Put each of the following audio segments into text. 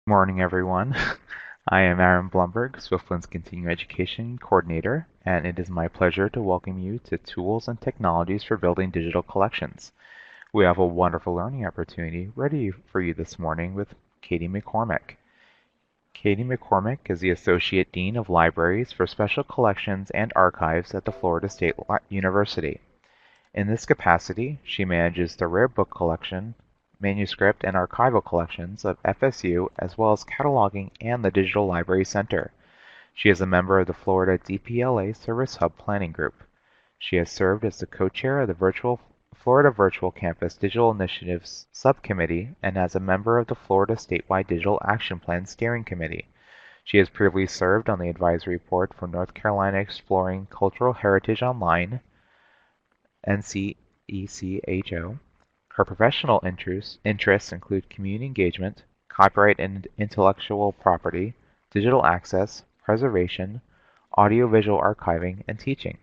Morning, everyone. I am Aaron Blumberg, Swiftland's Continuing Education Coordinator, and it is my pleasure to welcome you to Tools and Technologies for Building Digital Collections. We have a wonderful learning opportunity ready for you this morning with Katie McCormick. Katie McCormick is the Associate Dean of Libraries for Special Collections and Archives at the Florida State University. In this capacity, she manages the rare book collection, manuscript, and archival collections of FSU, as well as cataloging and the Digital Library Center. She is a member of the Florida DPLA Service Hub Planning Group. She has served as the co-chair of the Florida Virtual Campus Digital Initiatives Subcommittee and as a member of the Florida Statewide Digital Action Plan Steering Committee. She has previously served on the advisory board for North Carolina Exploring Cultural Heritage Online, NCECHO. Her professional interests include community engagement, copyright and intellectual property, digital access, preservation, audiovisual archiving, and teaching.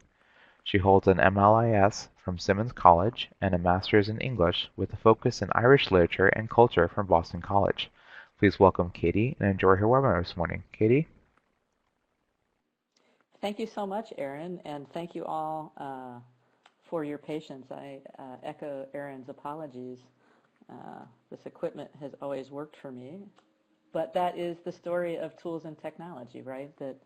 She holds an MLIS from Simmons College and a master's in English with a focus in Irish literature and culture from Boston College. Please welcome Katie and enjoy her webinar this morning. Katie? Thank you so much, Aaron, and thank you all for your patience. I echo Aaron's apologies. This equipment has always worked for me, but that is the story of tools and technology, right? That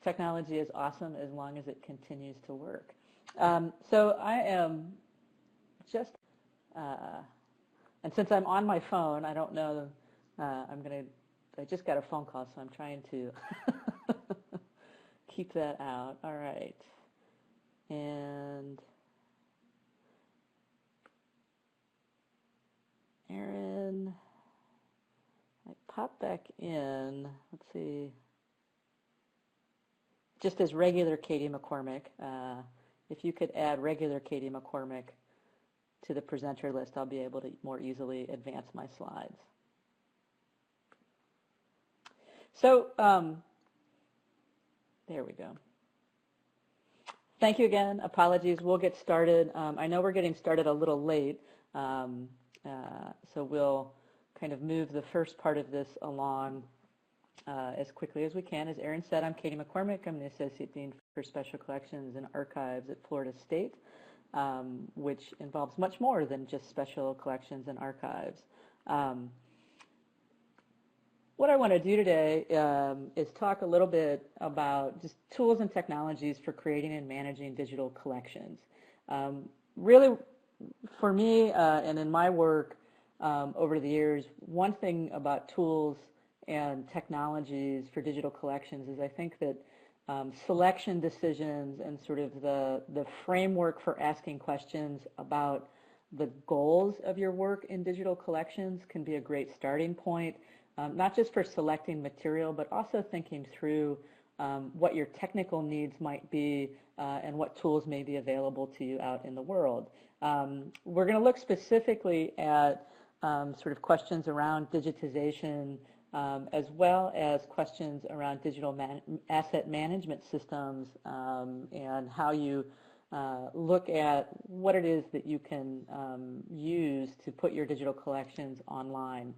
technology is awesome as long as it continues to work. So I am just, and since I'm on my phone, I don't know, I just got a phone call, so I'm trying to keep that out. All right. And Aaron, I pop back in. Let's see. Just as regular Katie McCormick, if you could add regular Katie McCormick to the presenter list, I'll be able to more easily advance my slides. So there we go. Thank you again. Apologies. We'll get started. I know we're getting started a little late, so we'll kind of move the first part of this along as quickly as we can. As Aaron said, I'm Katie McCormick. I'm the Associate Dean for Special Collections and Archives at Florida State, which involves much more than just special collections and archives. What I want to do today is talk a little bit about just tools and technologies for creating and managing digital collections. Really, for me and in my work over the years, one thing about tools and technologies for digital collections is I think that selection decisions and sort of the framework for asking questions about the goals of your work in digital collections can be a great starting point. Not just for selecting material, but also thinking through what your technical needs might be and what tools may be available to you out in the world. We're going to look specifically at sort of questions around digitization as well as questions around digital asset management systems and how you look at what it is that you can use to put your digital collections online.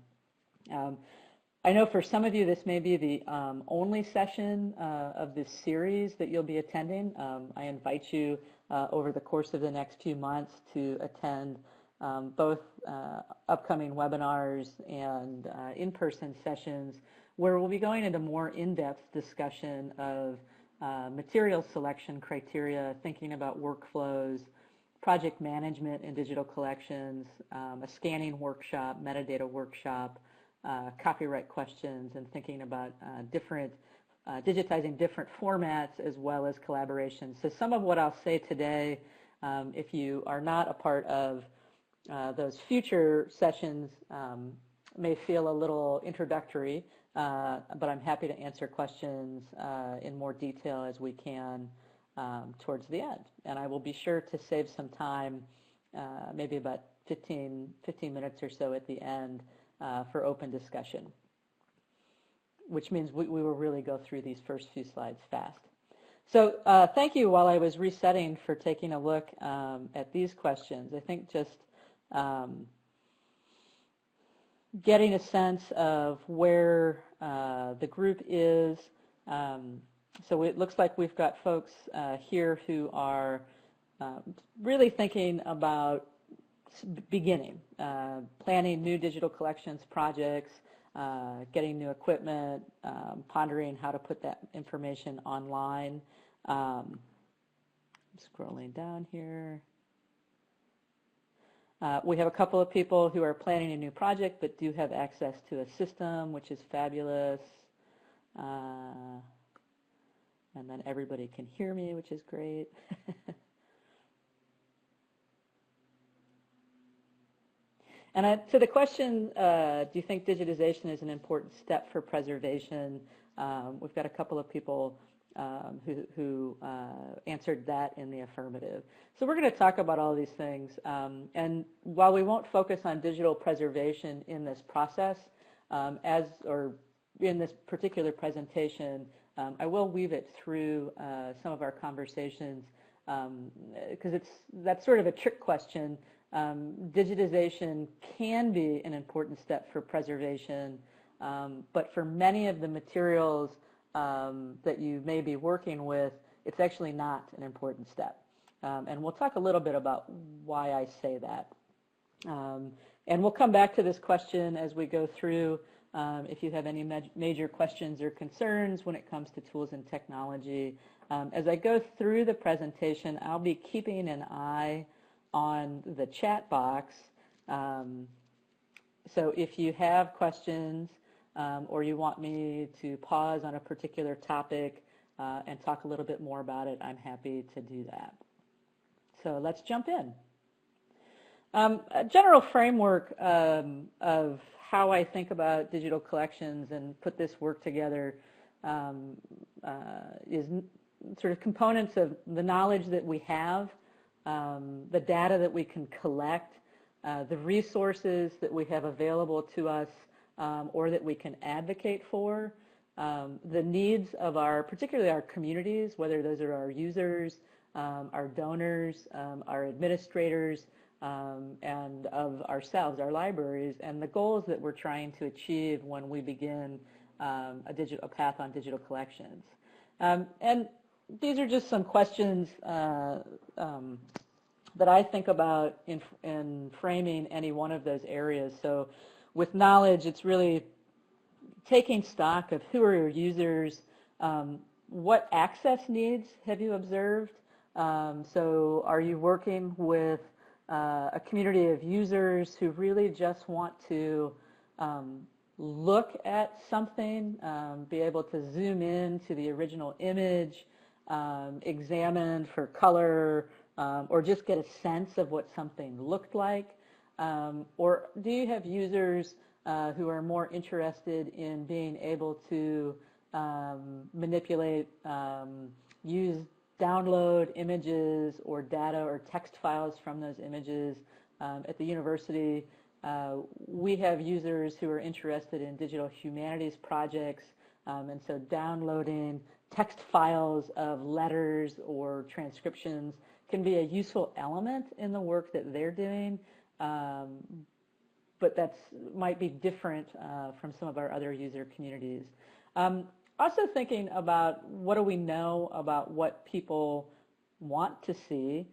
I know for some of you this may be the only session of this series that you'll be attending. I invite you over the course of the next few months to attend both upcoming webinars and in-person sessions where we'll be going into more in-depth discussion of material selection criteria, thinking about workflows, project management in digital collections, a scanning workshop, metadata workshop, copyright questions, and thinking about digitizing different formats as well as collaboration. So some of what I'll say today, if you are not a part of those future sessions, may feel a little introductory, but I'm happy to answer questions in more detail as we can towards the end. And I will be sure to save some time, maybe about 15 minutes or so at the end, for open discussion, which means we will really go through these first few slides fast. So thank you, while I was resetting, for taking a look at these questions. I think just getting a sense of where the group is. So it looks like we've got folks here who are really thinking about beginning, planning new digital collections projects, getting new equipment, pondering how to put that information online. Scrolling down here. We have a couple of people who are planning a new project but do have access to a system, which is fabulous. And then everybody can hear me, which is great. And to the question, do you think digitization is an important step for preservation? We've got a couple of people who answered that in the affirmative. So we're going to talk about all these things. And while we won't focus on digital preservation in this process, or in this particular presentation, I will weave it through some of our conversations because that's sort of a trick question. Digitization can be an important step for preservation, but for many of the materials that you may be working with, it's actually not an important step. And we'll talk a little bit about why I say that. And we'll come back to this question as we go through. If you have any major questions or concerns when it comes to tools and technology. As I go through the presentation, I'll be keeping an eye on the chat box. So if you have questions or you want me to pause on a particular topic and talk a little bit more about it, I'm happy to do that. So let's jump in. A general framework of how I think about digital collections and put this work together is sort of components of the knowledge that we have, the data that we can collect, the resources that we have available to us or that we can advocate for, the needs of particularly our communities, whether those are our users, our donors, our administrators, and of ourselves, our libraries, and the goals that we're trying to achieve when we begin a path on digital collections. And these are just some questions that I think about in framing any one of those areas. So with knowledge, it's really taking stock of who are your users, what access needs have you observed? So are you working with a community of users who really just want to look at something, be able to zoom in to the original image, examine for color, or just get a sense of what something looked like? Or do you have users who are more interested in being able to manipulate, download images or data or text files from those images? At the university, we have users who are interested in digital humanities projects, and so downloading text files of letters or transcriptions can be a useful element in the work that they're doing, but that might be different from some of our other user communities. Also thinking about what do we know about what people want to see,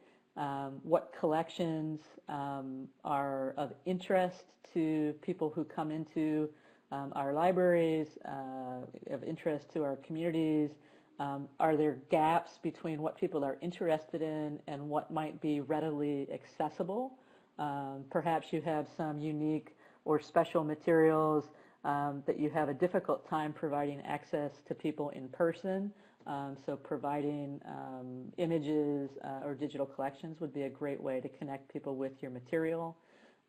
what collections are of interest to people who come into our libraries, of interest to our communities. Are there gaps between what people are interested in and what might be readily accessible? Perhaps you have some unique or special materials that you have a difficult time providing access to people in person. So providing images or digital collections would be a great way to connect people with your material.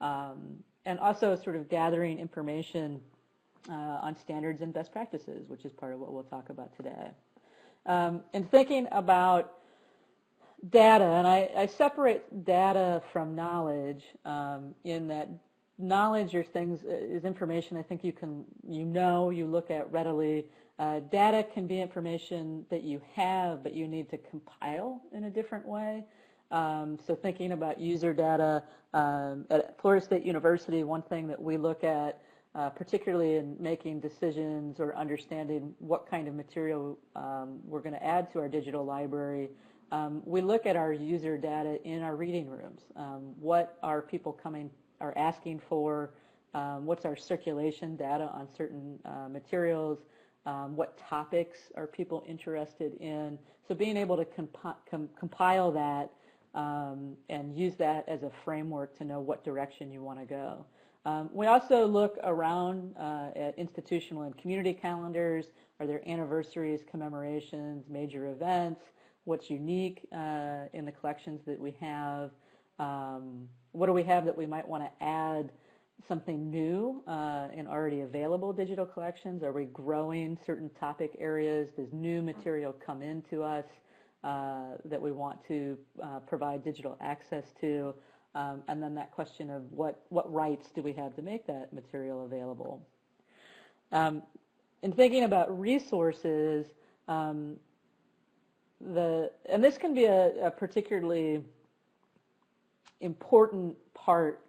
And also sort of gathering information on standards and best practices, which is part of what we'll talk about today. And thinking about data, and I separate data from knowledge in that knowledge or things is information I think you look at readily. Data can be information that you have, but you need to compile in a different way. So thinking about user data, at Florida State University, one thing that we look at particularly in making decisions or understanding what kind of material we're going to add to our digital library, we look at our user data in our reading rooms. What are people are asking for? What's our circulation data on certain materials? What topics are people interested in? So being able to compile that and use that as a framework to know what direction you want to go. We also look around at institutional and community calendars. Are there anniversaries, commemorations, major events? What's unique in the collections that we have? What do we have that we might want to add something new in already available digital collections? Are we growing certain topic areas? Does new material come into us that we want to provide digital access to? And then that question of what rights do we have to make that material available? In thinking about resources, and this can be a particularly important part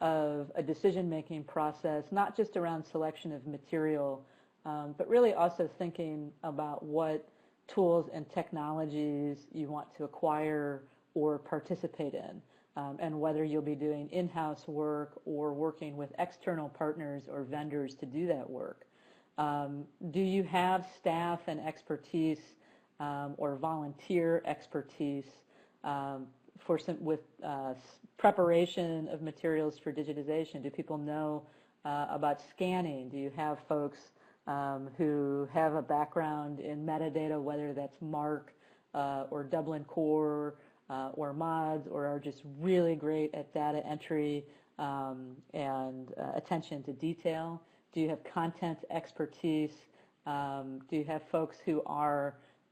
of a decision-making process, not just around selection of material, but really also thinking about what tools and technologies you want to acquire or participate in, and whether you'll be doing in-house work or working with external partners or vendors to do that work. Do you have staff and expertise or volunteer expertise with preparation of materials for digitization? Do people know about scanning? Do you have folks who have a background in metadata, whether that's MARC or Dublin Core or MODS, or are just really great at data entry and attention to detail? Do you have content expertise? Do you have folks who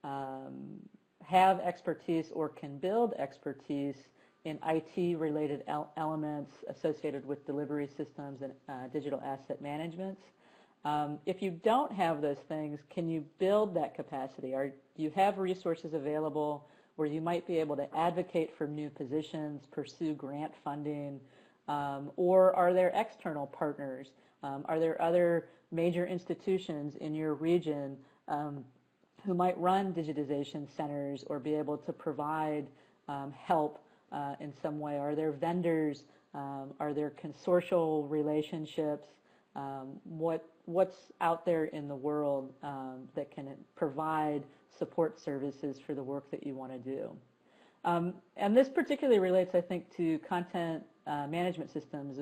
have expertise or can build expertise in IT-related elements associated with delivery systems and digital asset management? If you don't have those things, can you build that capacity? Do you have resources available where you might be able to advocate for new positions, pursue grant funding, or are there external partners? Are there other major institutions in your region who might run digitization centers or be able to provide help in some way? Are there vendors? Are there consortial relationships? What's out there in the world that can provide support services for the work that you want to do? And this particularly relates, I think, to content management systems.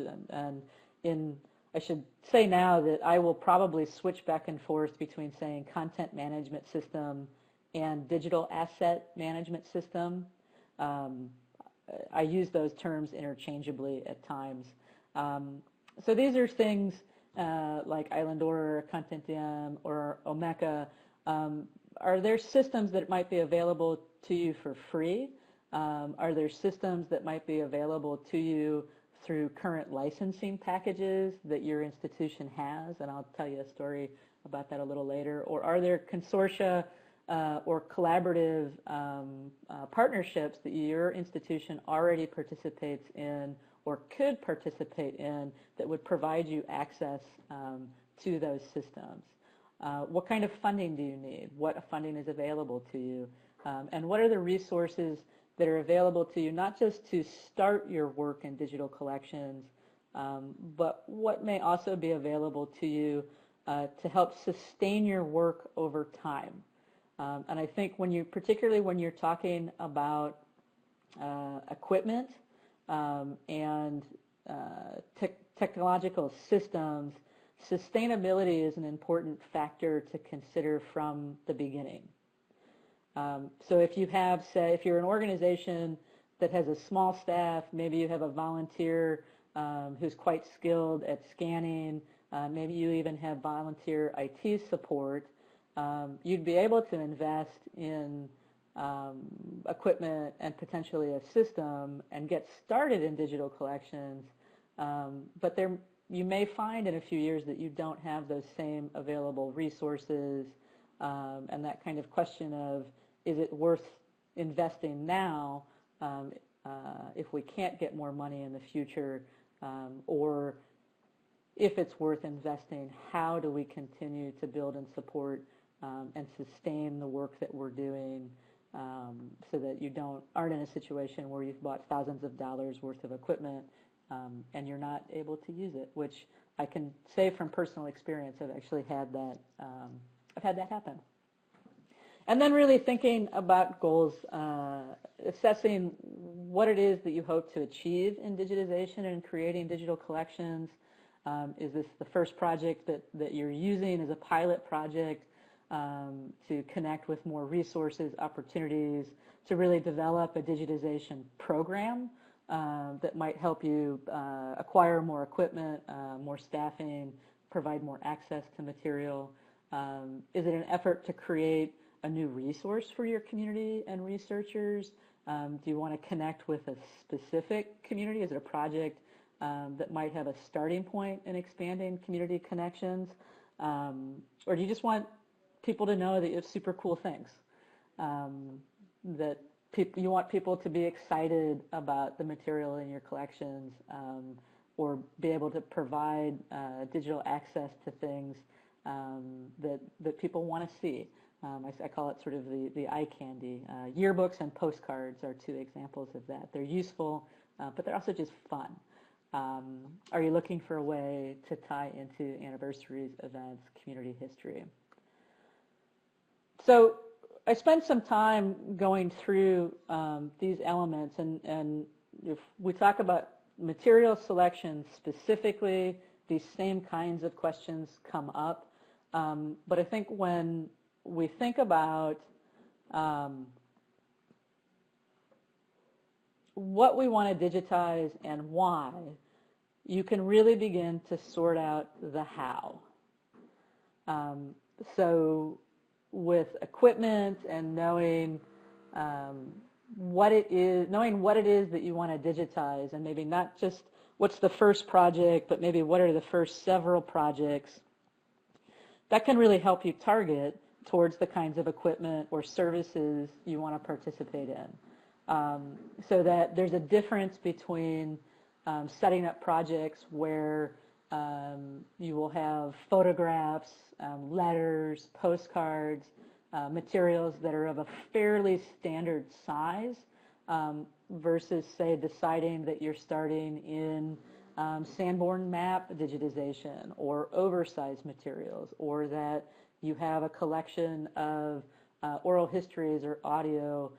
And I should say now that I will probably switch back and forth between saying content management system and digital asset management system. I use those terms interchangeably at times. So these are things like Islandora, Contentium, or Omeka. Are there systems that might be available to you for free? Are there systems that might be available to you through current licensing packages that your institution has? And I'll tell you a story about that a little later. Or are there consortia or collaborative partnerships that your institution already participates in or could participate in that would provide you access to those systems? What kind of funding do you need? What funding is available to you? And what are the resources that are available to you, not just to start your work in digital collections, but what may also be available to you to help sustain your work over time? And I think particularly when you're talking about equipment and technological systems, sustainability is an important factor to consider from the beginning. So if you have, say, if you're an organization that has a small staff, maybe you have a volunteer who's quite skilled at scanning, maybe you even have volunteer IT support, you'd be able to invest in equipment and potentially a system and get started in digital collections, but you may find in a few years that you don't have those same available resources, and that kind of question of, is it worth investing now if we can't get more money in the future, or if it's worth investing, how do we continue to build and support and sustain the work that we're doing, so that you aren't in a situation where you've bought thousands of dollars worth of equipment and you're not able to use it, which I can say from personal experience. I've actually had that. I've had that happen. And then really thinking about goals, assessing what it is that you hope to achieve in digitization and creating digital collections. Is this the first project that you're using as a pilot project to connect with more resources, opportunities, to really develop a digitization program that might help you acquire more equipment, more staffing, provide more access to material? Is it an effort to create a new resource for your community and researchers? Do you want to connect with a specific community? Is it a project that might have a starting point in expanding community connections? Or do you just want people to know that you have super cool things? That you want people to be excited about the material in your collections, or be able to provide digital access to things that people want to see. I call it sort of the eye candy. Yearbooks and postcards are two examples of that. They're useful, but they're also just fun. Are you looking for a way to tie into anniversaries, events, community history? So I spent some time going through these elements, and if we talk about material selection specifically, these same kinds of questions come up. But I think when we think about what we want to digitize and why, you can really begin to sort out the how. So with equipment and knowing what it is that you want to digitize, and maybe not just what's the first project, but maybe what are the first several projects, that can really help you target towards the kinds of equipment or services you want to participate in. So that there's a difference between setting up projects where you will have photographs, letters, postcards, materials that are of a fairly standard size, versus, say, deciding that you're starting in Sanborn map digitization or oversized materials, or that you have a collection of oral histories or audio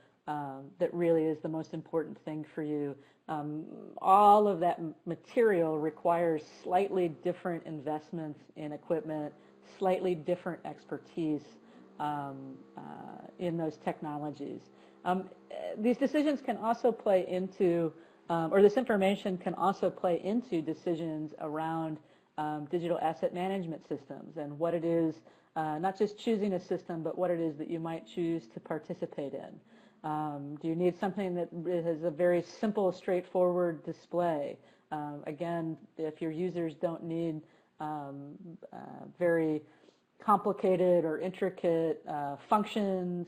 that really is the most important thing for you. All of that material requires slightly different investments in equipment, slightly different expertise in those technologies. These decisions can also play into, or this information can also play into decisions around digital asset management systems and what it is, not just choosing a system, but what it is that you might choose to participate in. Do you need something that has a very simple, straightforward display? Again, if your users don't need very complicated or intricate functions,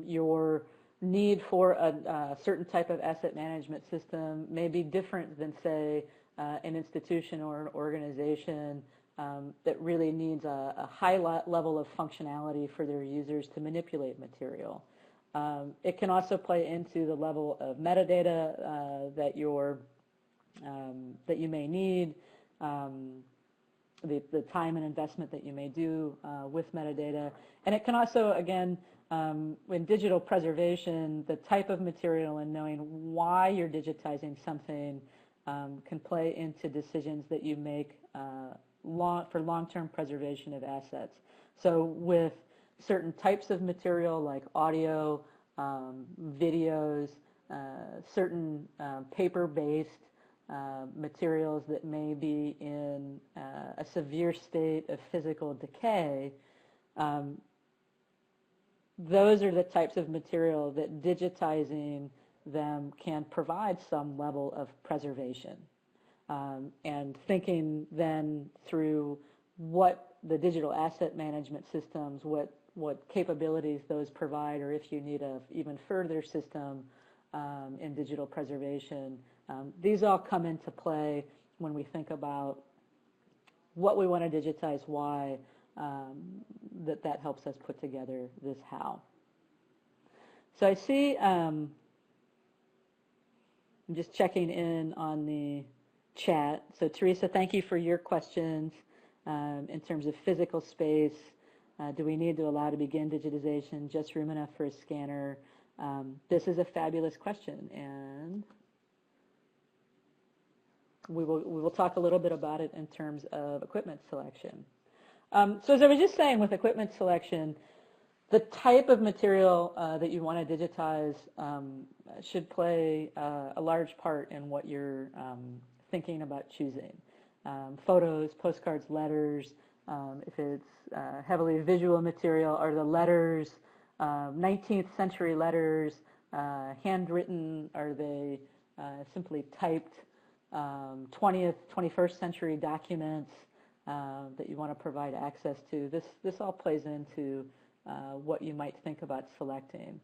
your need for a certain type of asset management system may be different than, say, an institution or an organization that really needs a high level of functionality for their users to manipulate material. It can also play into the level of metadata that you may need, the time and investment that you may do with metadata. And it can also, again, in digital preservation, the type of material and knowing why you're digitizing something can play into decisions that you make for long-term preservation of assets. So with certain types of material like audio, videos, certain paper-based materials that may be in a severe state of physical decay, those are the types of material that digitizing them can provide some level of preservation. And thinking then through what the digital asset management systems, what capabilities those provide, or if you need a even further system in digital preservation. These all come into play when we think about what we want to digitize, why, that helps us put together this how. So I see, I'm just checking in on the chat. So Teresa, thank you for your questions in terms of physical space. Do we need to allow to begin digitization, just room enough for a scanner? This is a fabulous question, and we will talk a little bit about it in terms of equipment selection. So as I was just saying, with equipment selection, the type of material that you want to digitize should play a large part in what you're thinking about choosing. Photos, postcards, letters, if it's heavily visual material, are the letters 19th century letters, handwritten, are they simply typed 20th, 21st century documents that you want to provide access to? This all plays into what you might think about selecting.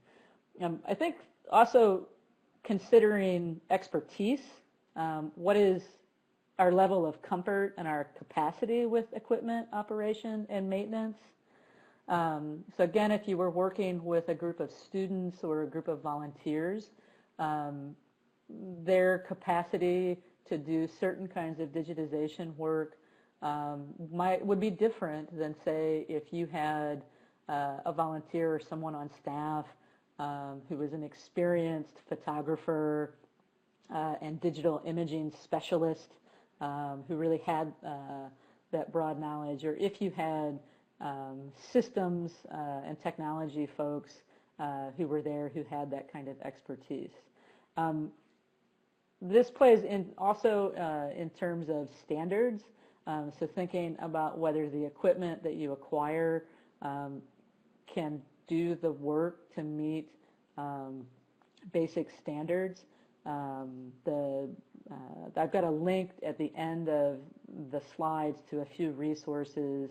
I think also considering expertise, what is our level of comfort and our capacity with equipment operation and maintenance. So again, if you were working with a group of students or a group of volunteers, their capacity to do certain kinds of digitization work would be different than, say, if you had a volunteer or someone on staff who was an experienced photographer and digital imaging specialist who really had that broad knowledge, or if you had systems and technology folks who were there who had that kind of expertise. This plays in also in terms of standards, so thinking about whether the equipment that you acquire can do the work to meet basic standards. I've got a link at the end of the slides to a few resources.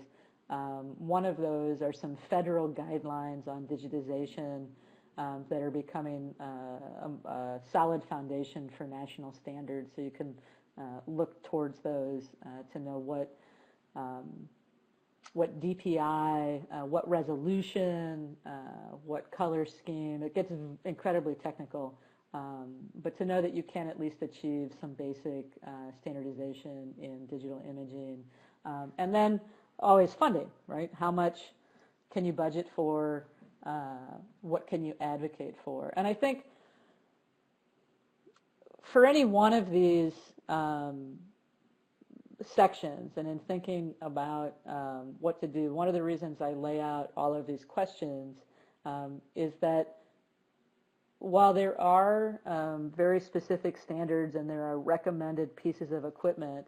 One of those are some federal guidelines on digitization that are becoming a solid foundation for national standards, so you can look towards those to know what DPI, what resolution, what color scheme. It gets incredibly technical, but to know that you can at least achieve some basic standardization in digital imaging. And then always funding, right? How much can you budget for? What can you advocate for? And I think for any one of these sections, and in thinking about what to do, one of the reasons I lay out all of these questions is that while there are very specific standards and there are recommended pieces of equipment,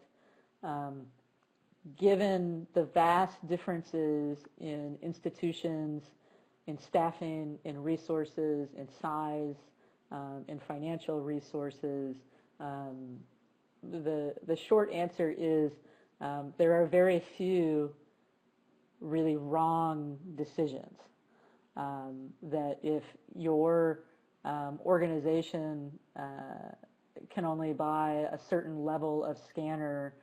given the vast differences in institutions, in staffing, in resources, in size, in financial resources, the short answer is there are very few really wrong decisions. That if your organization can only buy a certain level of scanner,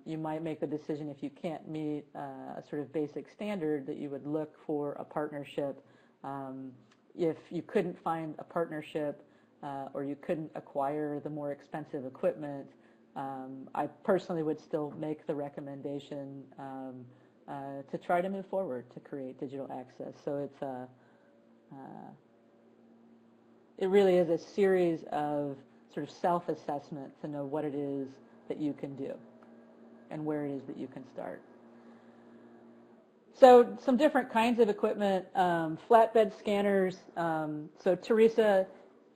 you might make the decision, if you can't meet a sort of basic standard, that you would look for a partnership. If you couldn't find a partnership or you couldn't acquire the more expensive equipment, I personally would still make the recommendation to try to move forward to create digital access. So it really is a series of sort of self-assessment to know what it is that you can do and where it is that you can start. So some different kinds of equipment, flatbed scanners. So Teresa,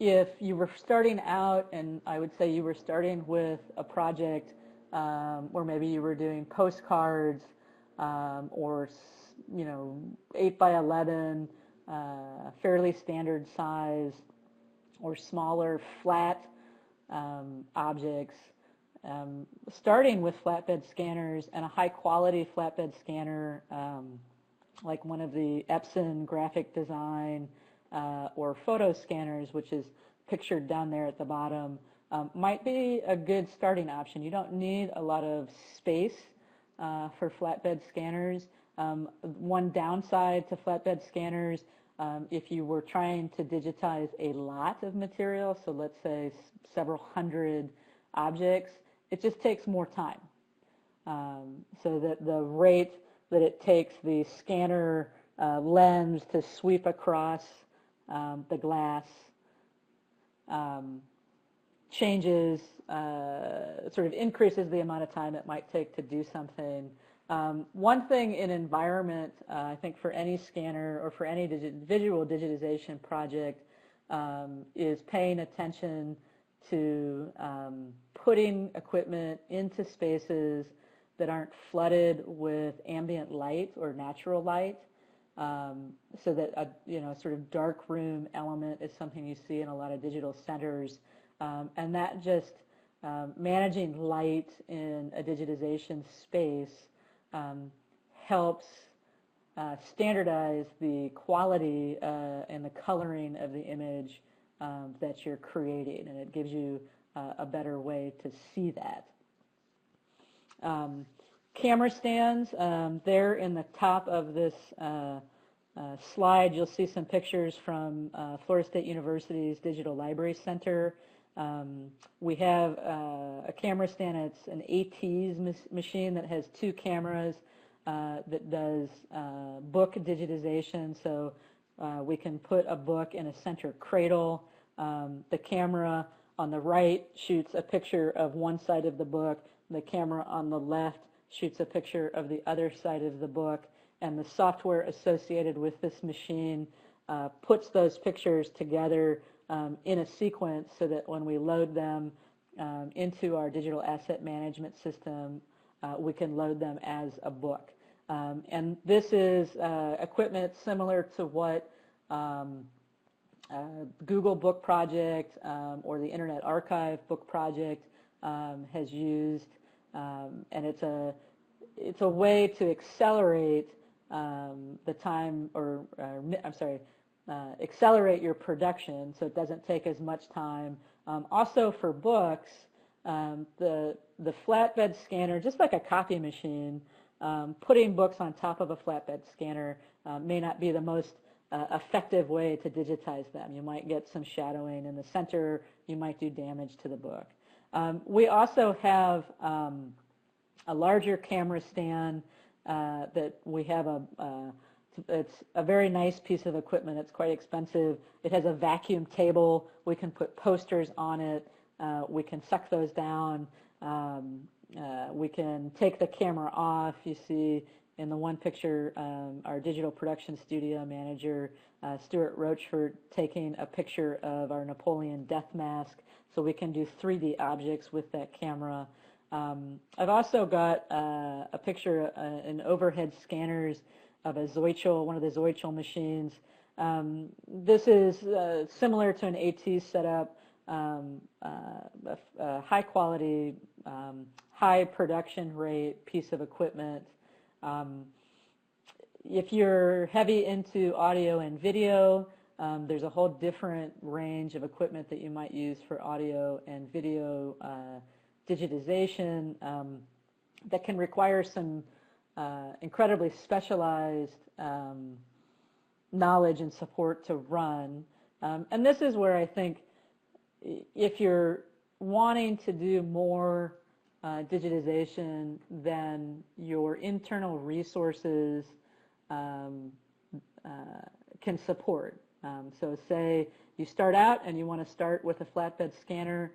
if you were starting out, and I would say you were starting with a project, or maybe you were doing postcards, or 8 by 11, fairly standard size, or smaller flat objects. Starting with flatbed scanners and a high quality flatbed scanner like one of the Epson graphic design or photo scanners, which is pictured down there at the bottom, might be a good starting option. You don't need a lot of space for flatbed scanners. One downside to flatbed scanners, if you were trying to digitize a lot of material, so let's say several hundred objects, it just takes more time. So that the rate that it takes the scanner lens to sweep across the glass changes, sort of increases the amount of time it might take to do something. One thing in environment, I think for any scanner or for any visual digitization project, is paying attention to putting equipment into spaces that aren't flooded with ambient light or natural light, so that a sort of dark room element is something you see in a lot of digital centers, and that just managing light in a digitization space helps standardize the quality and the coloring of the image that you're creating, and it gives you a better way to see that. Camera stands, there in the top of this slide, you'll see some pictures from Florida State University's Digital Library Center. We have a camera stand. It's an ATEES machine that has 2 cameras that does book digitization. So we can put a book in a center cradle. The camera on the right shoots a picture of one side of the book. The camera on the left shoots a picture of the other side of the book. And the software associated with this machine puts those pictures together in a sequence so that when we load them into our digital asset management system, we can load them as a book. And this is equipment similar to what Google Book Project or the Internet Archive Book Project has used, and it's a way to accelerate the time, accelerate your production so it doesn't take as much time. Also for books, the flatbed scanner, just like a copy machine, putting books on top of a flatbed scanner may not be the most effective way to digitize them. You might get some shadowing in the center. You might do damage to the book. We also have a larger camera stand that we have it's a very nice piece of equipment. It's quite expensive. It has a vacuum table. We can put posters on it. We can suck those down. We can take the camera off. You see in the one picture our digital production studio manager, Stuart Rochford, taking a picture of our Napoleon death mask, so we can do 3D objects with that camera. I've also got a picture in overhead scanners of a Zoichel, one of the Zoichel machines. This is similar to an AT setup, a high quality, high production rate piece of equipment. If you're heavy into audio and video, there's a whole different range of equipment that you might use for audio and video digitization that can require some incredibly specialized knowledge and support to run. And this is where I think if you're wanting to do more digitization than your internal resources can support. So say you start out and you want to start with a flatbed scanner,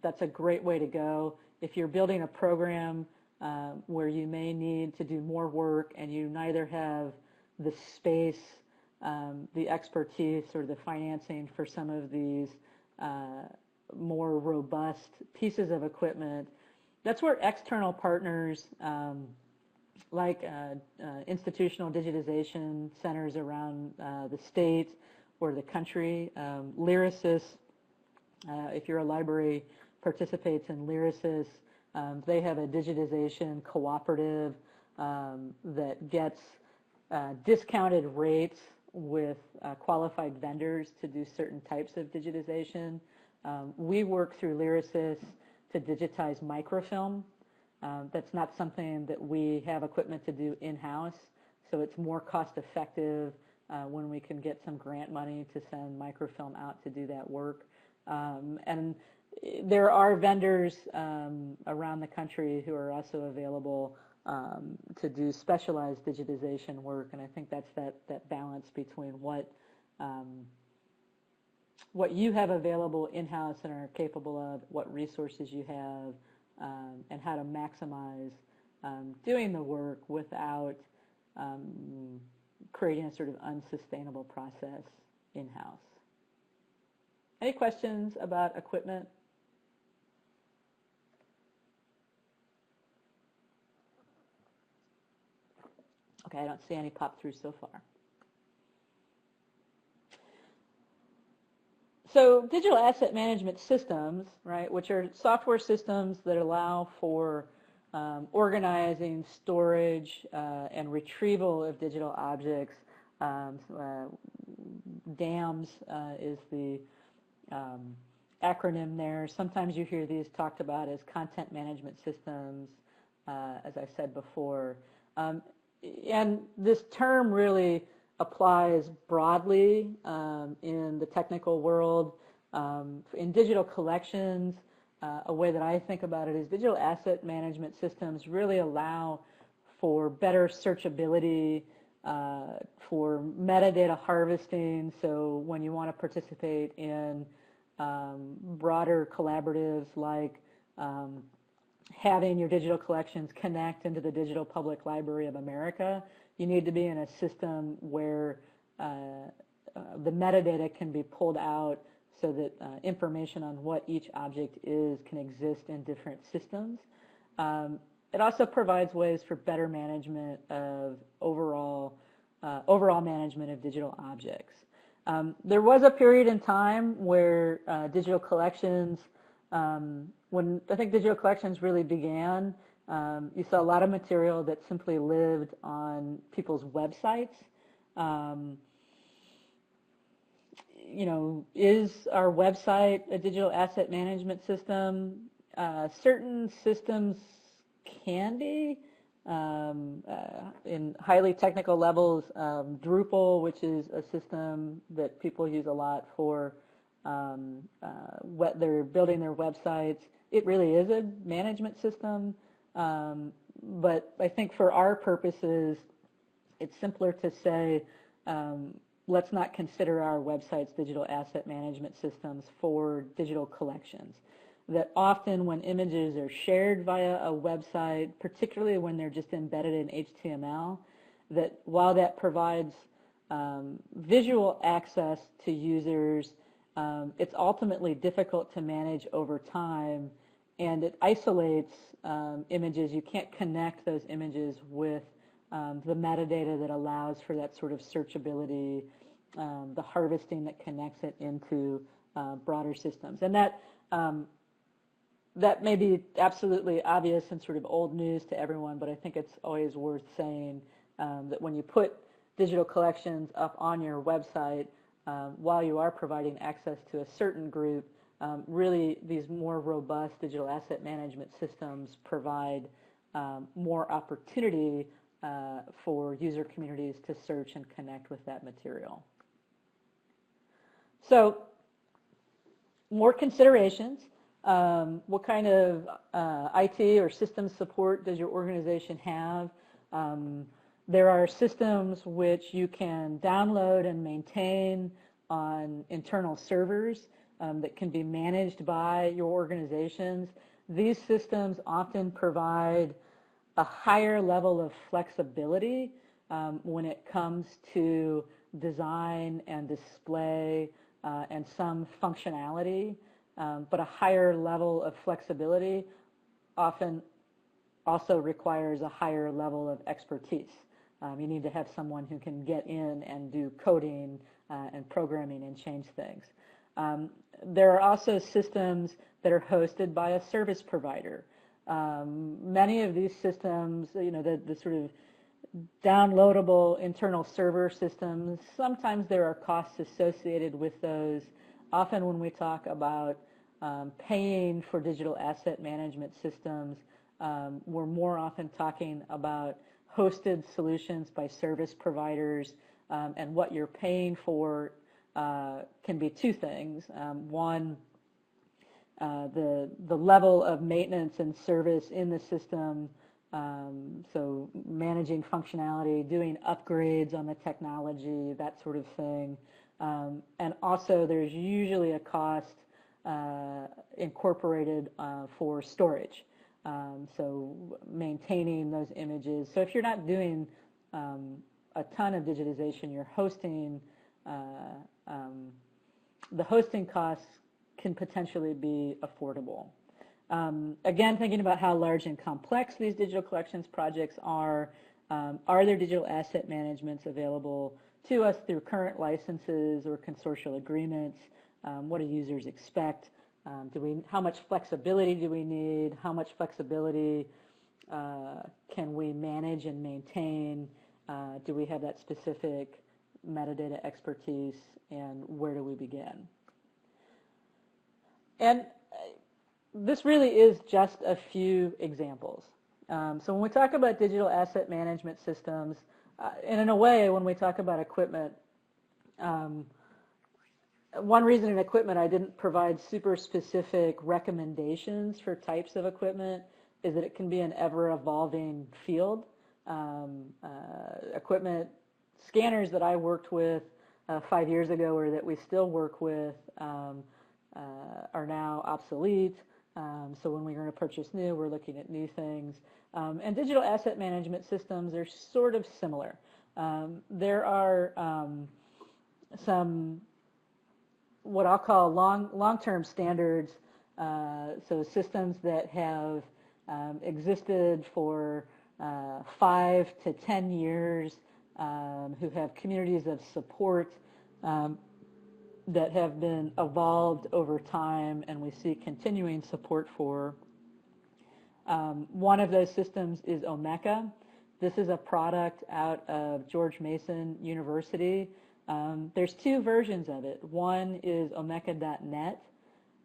that's a great way to go. If you're building a program where you may need to do more work and you neither have the space, the expertise, or the financing for some of these more robust pieces of equipment, that's where external partners like institutional digitization centers around the state or the country, Lyrasis, if you're a library, participates in Lyrasis. They have a digitization cooperative that gets discounted rates with qualified vendors to do certain types of digitization. We work through Lyrasis to digitize microfilm. That's not something that we have equipment to do in-house, so it's more cost-effective when we can get some grant money to send microfilm out to do that work. And there are vendors around the country who are also available to do specialized digitization work, and I think that's that balance between what you have available in-house and are capable of, what resources you have, and how to maximize doing the work without creating a sort of unsustainable process in-house. Any questions about equipment? Okay, I don't see any pop through so far. So digital asset management systems, right, which are software systems that allow for organizing, storage, and retrieval of digital objects. DAMS is the acronym there. Sometimes you hear these talked about as content management systems, as I said before. And this term really applies broadly in the technical world. In digital collections, a way that I think about it is digital asset management systems really allow for better searchability, for metadata harvesting. So when you want to participate in broader collaboratives like having your digital collections connect into the Digital Public Library of America, you need to be in a system where the metadata can be pulled out so that information on what each object is can exist in different systems. It also provides ways for better management of overall management of digital objects. There was a period in time where digital collections, when I think digital collections really began, you saw a lot of material that simply lived on people's websites. You know, is our website a digital asset management system? Certain systems can be. In highly technical levels, Drupal, which is a system that people use a lot for they're building their websites, it really is a management system. But I think for our purposes, it's simpler to say, let's not consider our websites digital asset management systems for digital collections. That often when images are shared via a website, particularly when they're just embedded in HTML, that while that provides visual access to users, it's ultimately difficult to manage over time, and it isolates images. You can't connect those images with the metadata that allows for that sort of searchability, the harvesting that connects it into broader systems. And that may be absolutely obvious and sort of old news to everyone, but I think it's always worth saying that when you put digital collections up on your website, while you are providing access to a certain group, really these more robust digital asset management systems provide more opportunity for user communities to search and connect with that material. So, more considerations. What kind of IT or system support does your organization have? There are systems which you can download and maintain on internal servers that can be managed by your organizations. These systems often provide a higher level of flexibility when it comes to design and display and some functionality. But a higher level of flexibility often also requires a higher level of expertise. You need to have someone who can get in and do coding and programming and change things. There are also systems that are hosted by a service provider. Many of these systems, you know, the sort of downloadable internal server systems, sometimes there are costs associated with those. Often when we talk about paying for digital asset management systems, We're more often talking about hosted solutions by service providers, and what you're paying for can be two things. One, the level of maintenance and service in the system, so managing functionality, doing upgrades on the technology, that sort of thing. And also there's usually a cost incorporated for storage. So maintaining those images. So if you're not doing a ton of digitization, you're hosting, the hosting costs can potentially be affordable. Again, thinking about how large and complex these digital collections projects are there digital asset managements available to us through current licenses or consortial agreements? What do users expect? How much flexibility do we need? How much flexibility can we manage and maintain? Do we have that specific metadata expertise, and where do we begin? And this really is just a few examples. So when we talk about digital asset management systems, and in a way, when we talk about equipment, one reason in equipment I didn't provide super specific recommendations for types of equipment is that it can be an ever-evolving field. Equipment scanners that I worked with 5 years ago, or that we still work with, are now obsolete. So when we're going to purchase new, we're looking at new things. And digital asset management systems are sort of similar. There are some what I'll call long-term standards, so systems that have existed for 5 to 10 years, who have communities of support that have been evolved over time, and we see continuing support for. One of those systems is Omeka. This is a product out of George Mason University. There's two versions of it. One is omeka.net,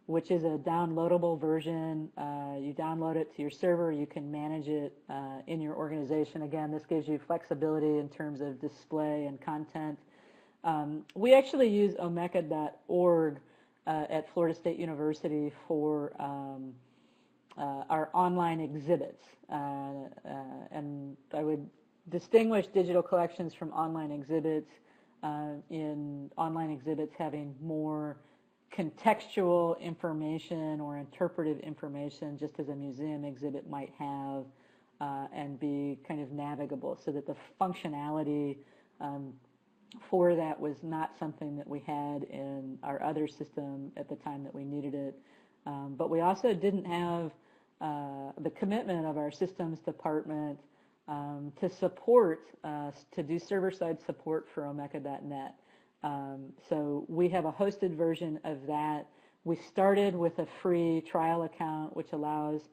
which is a downloadable version. You download it to your server. You can manage it in your organization. Again, this gives you flexibility in terms of display and content. We actually use omeka.org at Florida State University for our online exhibits. And I would distinguish digital collections from online exhibits, in online exhibits having more contextual information or interpretive information, just as a museum exhibit might have, and be kind of navigable, so that the functionality for that was not something that we had in our other system at the time that we needed it. But we also didn't have the commitment of our systems department to support, to do server-side support for omeka.net. So we have a hosted version of that. We started with a free trial account, which allows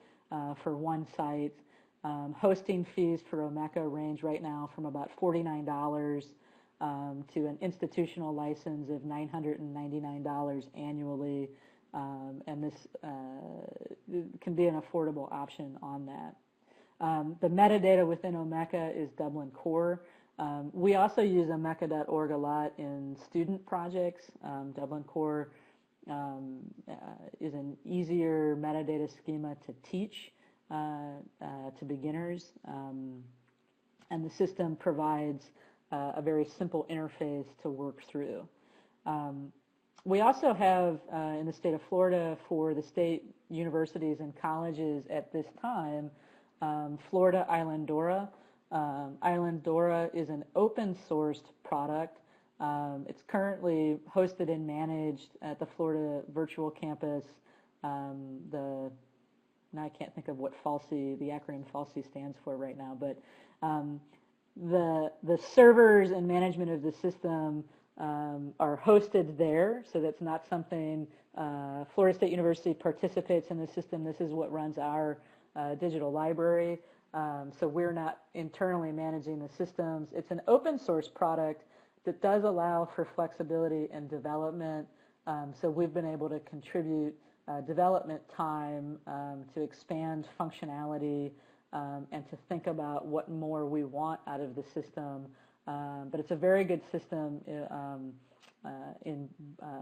for one site. Hosting fees for Omeka range right now from about $49 to an institutional license of $999 annually. And this can be an affordable option on that. The metadata within Omeka is Dublin Core. We also use omeka.org a lot in student projects. Dublin Core is an easier metadata schema to teach to beginners. And the system provides a very simple interface to work through. We also have, in the state of Florida, for the state universities and colleges at this time, Florida Islandora. Islandora is an open-sourced product. It's currently hosted and managed at the Florida Virtual Campus. Now I can't think of what FALSI, the acronym FALSI stands for right now, but the servers and management of the system are hosted there, so that's not something, Florida State University participates in the system. This is what runs our digital library, so we're not internally managing the systems. It's an open source product that does allow for flexibility and development, so we've been able to contribute development time to expand functionality and to think about what more we want out of the system. But it's a very good system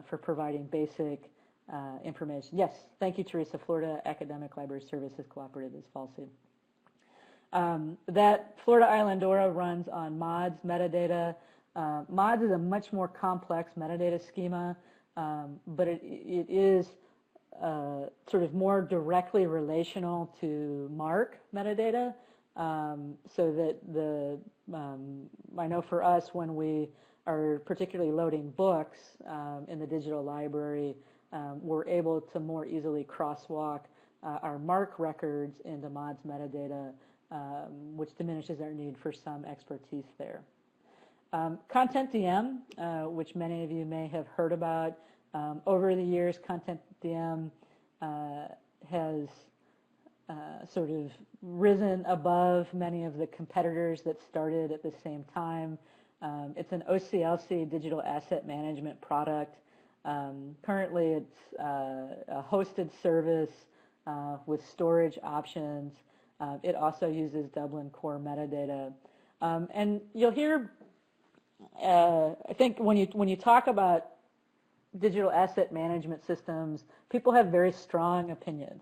for providing basic information. Yes, thank you, Teresa. Florida Academic Library Services Cooperative is FALSI. That Florida Islandora runs on MODS metadata. MODS is a much more complex metadata schema, but it is sort of more directly relational to MARC metadata, so that I know for us, when we are particularly loading books in the digital library, we're able to more easily crosswalk our MARC records into MODS metadata, which diminishes our need for some expertise there. ContentDM, which many of you may have heard about. Over the years, ContentDM has sort of risen above many of the competitors that started at the same time. It's an OCLC digital asset management product. Currently, it's a hosted service with storage options. It also uses Dublin Core metadata. And you'll hear, I think when you talk about digital asset management systems, people have very strong opinions.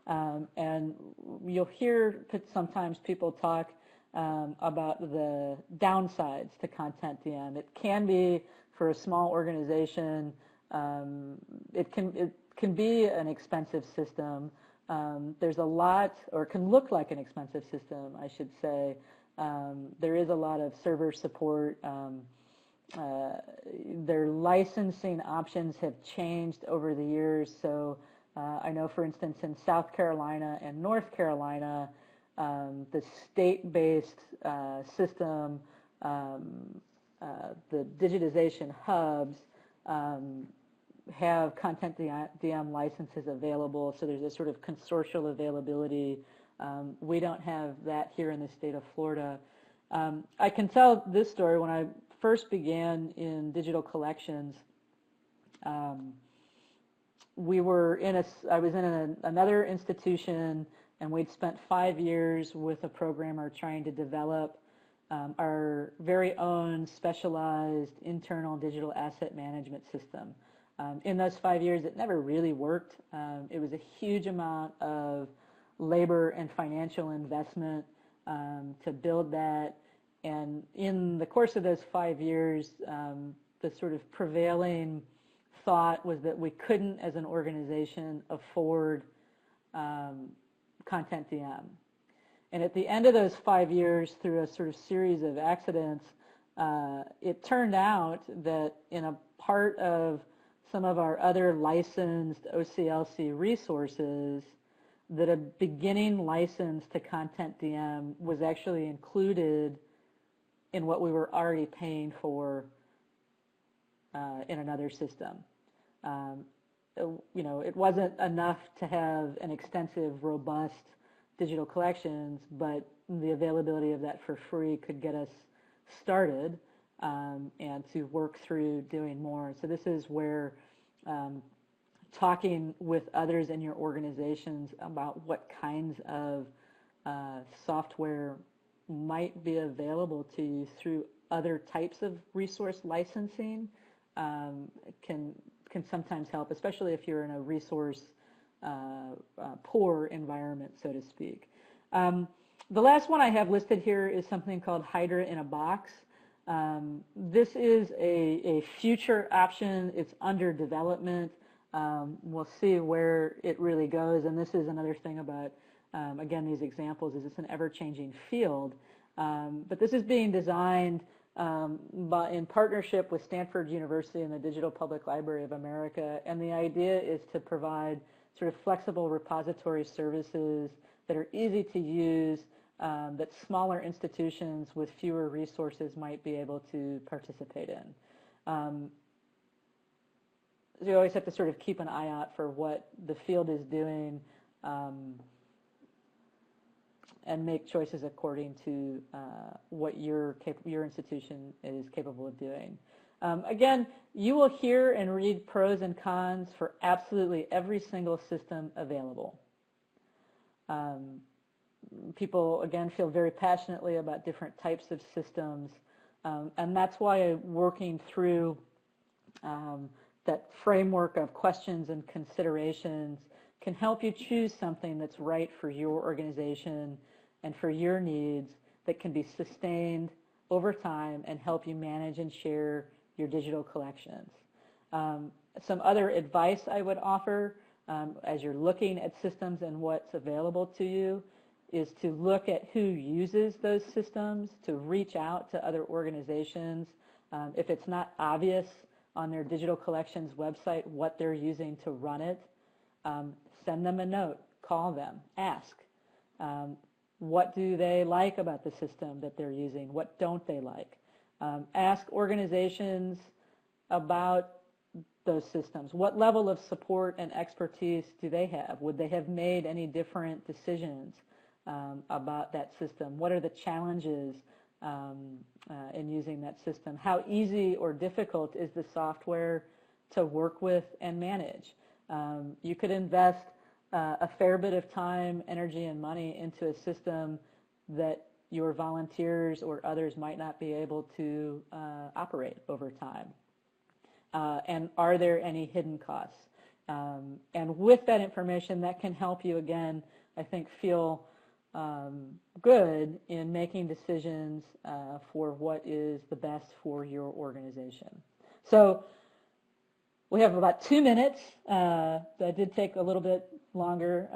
And you'll hear sometimes people talk about the downsides to ContentDM. It can be, for a small organization, it can be an expensive system. There's a lot, or can look like an expensive system, I should say. There is a lot of server support. Their licensing options have changed over the years. So I know, for instance, in South Carolina and North Carolina, the state-based system, the digitization hubs, have ContentDM licenses available, so there's a sort of consortial availability. We don't have that here in the state of Florida. I can tell this story. When I first began in digital collections, I was in another institution, and we'd spent 5 years with a programmer trying to develop our very own specialized internal digital asset management system. In those 5 years, it never really worked. It was a huge amount of labor and financial investment to build that. And in the course of those 5 years, the sort of prevailing thought was that we couldn't, as an organization, afford ContentDM. And at the end of those 5 years, through a sort of series of accidents, it turned out that in a part of some of our other licensed OCLC resources, that a beginning license to ContentDM was actually included in what we were already paying for in another system. It wasn't enough to have an extensive, robust digital collections, but the availability of that for free could get us started and to work through doing more. So this is where talking with others in your organizations about what kinds of software might be available to you through other types of resource licensing can sometimes help, especially if you're in a resource poor environment, so to speak. The last one I have listed here is something called Hydra in a Box. This is a future option. It's under development. We'll see where it really goes. And this is another thing about, again, these examples, is it's an ever-changing field. But this is being designed in partnership with Stanford University and the Digital Public Library of America. And the idea is to provide sort of flexible repository services that are easy to use, that smaller institutions with fewer resources might be able to participate in. So you always have to sort of keep an eye out for what the field is doing and make choices according to what your institution is capable of doing. Again, you will hear and read pros and cons for absolutely every single system available. People, again, feel very passionately about different types of systems, and that's why working through that framework of questions and considerations can help you choose something that's right for your organization and for your needs, that can be sustained over time and help you manage and share your digital collections. Some other advice I would offer as you're looking at systems and what's available to you is to look at who uses those systems, to reach out to other organizations. If it's not obvious on their digital collections website what they're using to run it, send them a note, call them, ask. What do they like about the system that they're using? What don't they like? Ask organizations about those systems. What level of support and expertise do they have? Would they have made any different decisions about that system? What are the challenges in using that system? How easy or difficult is the software to work with and manage? You could invest a fair bit of time, energy, and money into a system that your volunteers or others might not be able to operate over time. And are there any hidden costs? And with that information, that can help you, again, I think, feel good in making decisions for what is the best for your organization. So we have about 2 minutes. That did take a little bit longer.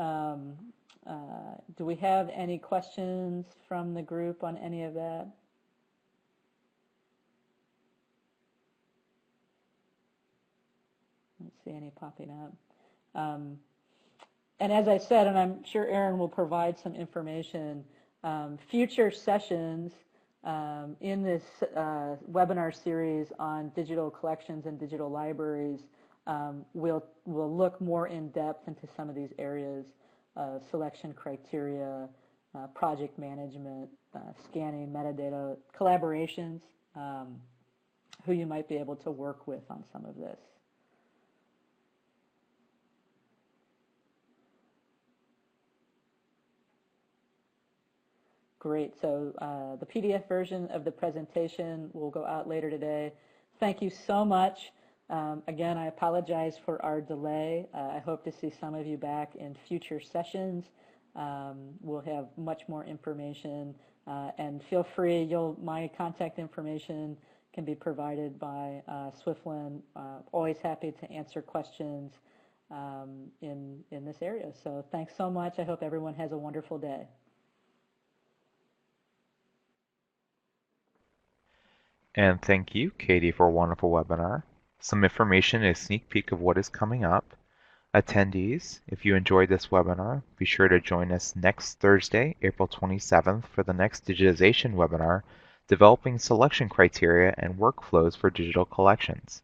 Do we have any questions from the group on any of that? I don't see any popping up. And as I said, and I'm sure Aaron will provide some information, future sessions in this webinar series on digital collections and digital libraries will look more in depth into some of these areas of selection criteria, project management, scanning, metadata, collaborations, who you might be able to work with on some of this. Great. So the PDF version of the presentation will go out later today. Thank you so much. Again, I apologize for our delay. I hope to see some of you back in future sessions. We'll have much more information. And feel free, my contact information can be provided by Swiftlin. Always happy to answer questions in this area. So thanks so much. I hope everyone has a wonderful day. And thank you, Katie, for a wonderful webinar. Some information, a sneak peek of what is coming up. Attendees, if you enjoyed this webinar, be sure to join us next Thursday, April 27th, for the next digitization webinar, Developing Selection Criteria and Workflows for Digital Collections.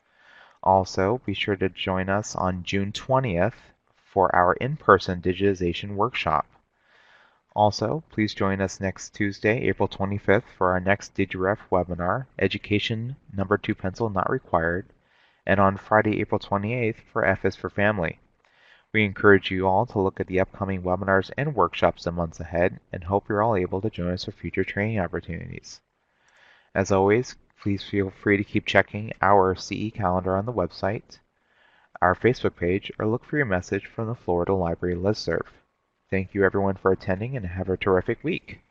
Also, be sure to join us on June 20th for our in-person digitization workshop. Also, please join us next Tuesday, April 25th, for our next DigiRef webinar, Education Number 2 Pencil Not Required, and on Friday, April 28th, for F is for Family. We encourage you all to look at the upcoming webinars and workshops in months ahead, and hope you're all able to join us for future training opportunities. As always, please feel free to keep checking our CE calendar on the website, our Facebook page, or look for your message from the Florida Library listserv. Thank you everyone for attending and have a terrific week.